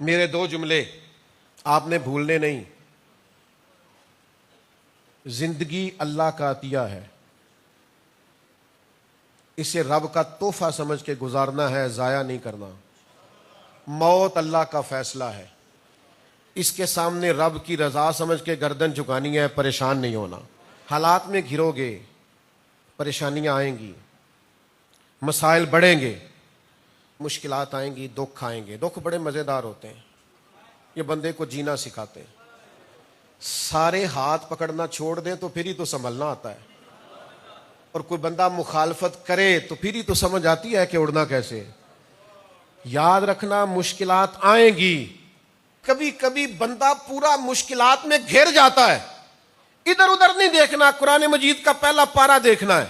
میرے دو جملے آپ نے بھولنے نہیں. زندگی اللہ کا عطیہ ہے، اسے رب کا تحفہ سمجھ کے گزارنا ہے، ضائع نہیں کرنا. موت اللہ کا فیصلہ ہے، اس کے سامنے رب کی رضا سمجھ کے گردن جھکانی ہے، پریشان نہیں ہونا. حالات میں گھرو گے، پریشانیاں آئیں گی، مسائل بڑھیں گے، مشکلات آئیں گی، دکھ آئیں گے. دکھ بڑے مزیدار ہوتے ہیں، یہ بندے کو جینا سکھاتے ہیں. سارے ہاتھ پکڑنا چھوڑ دیں تو پھر ہی تو سنبھلنا آتا ہے، اور کوئی بندہ مخالفت کرے تو پھر ہی تو سمجھ آتی ہے کہ اڑنا کیسے. یاد رکھنا مشکلات آئیں گی. کبھی کبھی بندہ پورا مشکلات میں گھر جاتا ہے، ادھر ادھر نہیں دیکھنا، قرآن مجید کا پہلا پارہ دیکھنا ہے.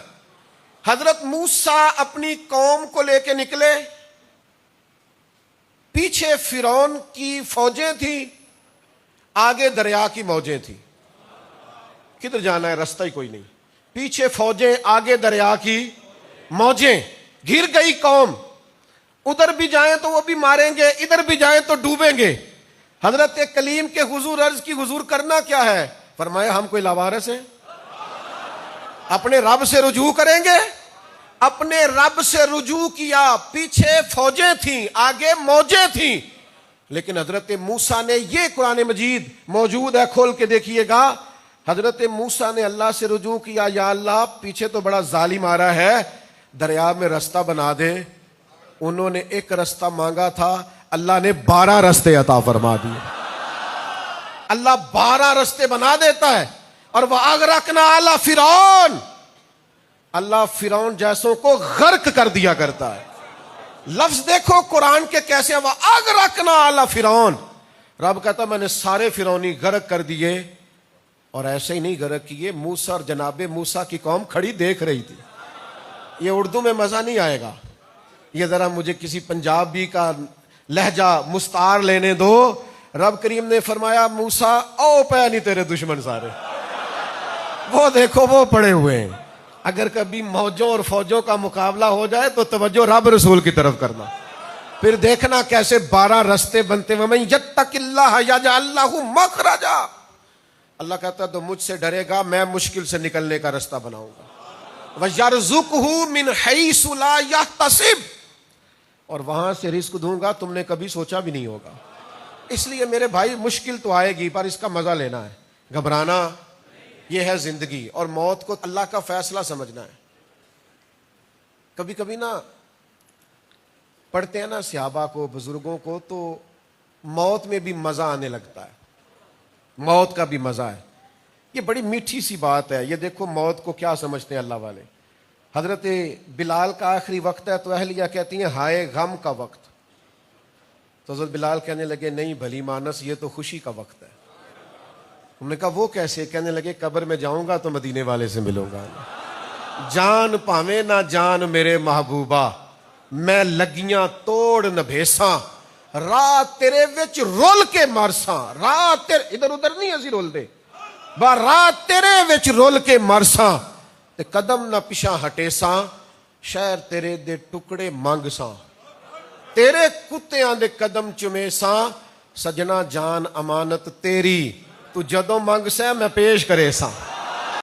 حضرت موسیٰ اپنی قوم کو لے کے نکلے، پیچھے فرعون کی فوجیں تھیں، آگے دریا کی موجیں تھیں. کدھر جانا ہے؟ رستہ ہی کوئی نہیں. پیچھے فوجیں، آگے دریا کی موجیں. گر گئی قوم، ادھر بھی جائیں تو وہ بھی ماریں گے، ادھر بھی جائیں تو ڈوبیں گے. حضرت کلیم کے حضور عرض کی، حضور کرنا کیا ہے؟ فرمایا ہم کوئی لاوارث ہیں؟ اپنے رب سے رجوع کریں گے. اپنے رب سے رجوع کیا. پیچھے فوجیں تھیں، آگے موجیں تھیں، لیکن حضرت موسیٰ نے، یہ قرآن مجید موجود ہے، کھول کے دیکھیے گا. حضرت موسیٰ نے اللہ سے رجوع کیا، یا اللہ پیچھے تو بڑا ظالم آ رہا ہے، دریا میں رستہ بنا دے. انہوں نے ایک رستہ مانگا تھا، اللہ نے 12 رستے عطا فرما دیے. اللہ 12 رستے بنا دیتا ہے. اور وَأَغْرَقْنَا عَلَى فِرْعَوْنَ، اللہ فرعون جیسوں کو غرق کر دیا کرتا ہے. لفظ دیکھو قرآن کے کیسے، وَأَغْرَقْنَا عَلَى فِرْعَوْنَ. رب کہتا میں نے سارے فرعونی غرق کر دیے. اور ایسے ہی نہیں غرق کیے، موسیٰ اور جناب موسیٰ کی قوم کھڑی دیکھ رہی تھی. یہ اردو میں مزہ نہیں آئے گا، یہ ذرا مجھے کسی پنجابی کا لہجہ مستعار لینے دو. رب کریم نے فرمایا موسیٰ او پہ نہیں تیرے دشمن سارے، وہ دیکھو وہ پڑے ہوئے ہیں. اگر کبھی موجوں اور فوجوں کا مقابلہ ہو جائے تو توجہ رب رسول کی طرف کرنا، پھر دیکھنا کیسے 12 رستے بنتے. وَمَن يَتَّقِ اللَّهَ يَجْعَل لَّهُ مَخْرَجًا، اللہ کہتا ہے تو مجھ سے ڈرے گا، میں مشکل سے نکلنے کا رستہ بناؤں گا. وَيَرْزُقْهُ مِنْ حَيْثُ لَا يَحْتَسِبُ، اور وہاں سے رزق دوں گا تم نے کبھی سوچا بھی نہیں ہوگا. اس لیے میرے بھائی مشکل تو آئے گی، پر اس کا مزہ لینا ہے، گھبرانا. یہ ہے زندگی، اور موت کو اللہ کا فیصلہ سمجھنا ہے. کبھی کبھی نا پڑھتے ہیں نا صحابہ کو، بزرگوں کو، تو موت میں بھی مزہ آنے لگتا ہے. موت کا بھی مزہ ہے. یہ بڑی میٹھی سی بات ہے. یہ دیکھو موت کو کیا سمجھتے ہیں اللہ والے. حضرت بلال کا آخری وقت ہے تو اہلیہ کہتی ہیں ہائے غم کا وقت. تو حضرت بلال کہنے لگے نہیں بھلی مانس، یہ تو خوشی کا وقت ہے. انہوں نے کہا وہ کیسے؟ کہنے لگے قبر میں جاؤں گا تو مدینے والے سے ملوں گا. جان پاویں نہ جان میرے محبوبہ، میں لگیاں توڑ نہ بھیساں، رات تیرے وچ رول کے مرساں. رات تیرے، ادھر ادھر نہیں اسی رول دے، با رات تیرے وچ رول کے مرساں، تے قدم نہ پیچھا ہٹے ساں، شہر تیرے دے ٹکڑے منگ ساں، تیرے کتیاں دے قدم چومے ساں، سجنا جان امانت تیری، تو جدوں منگ سا میں پیش کرے ساں.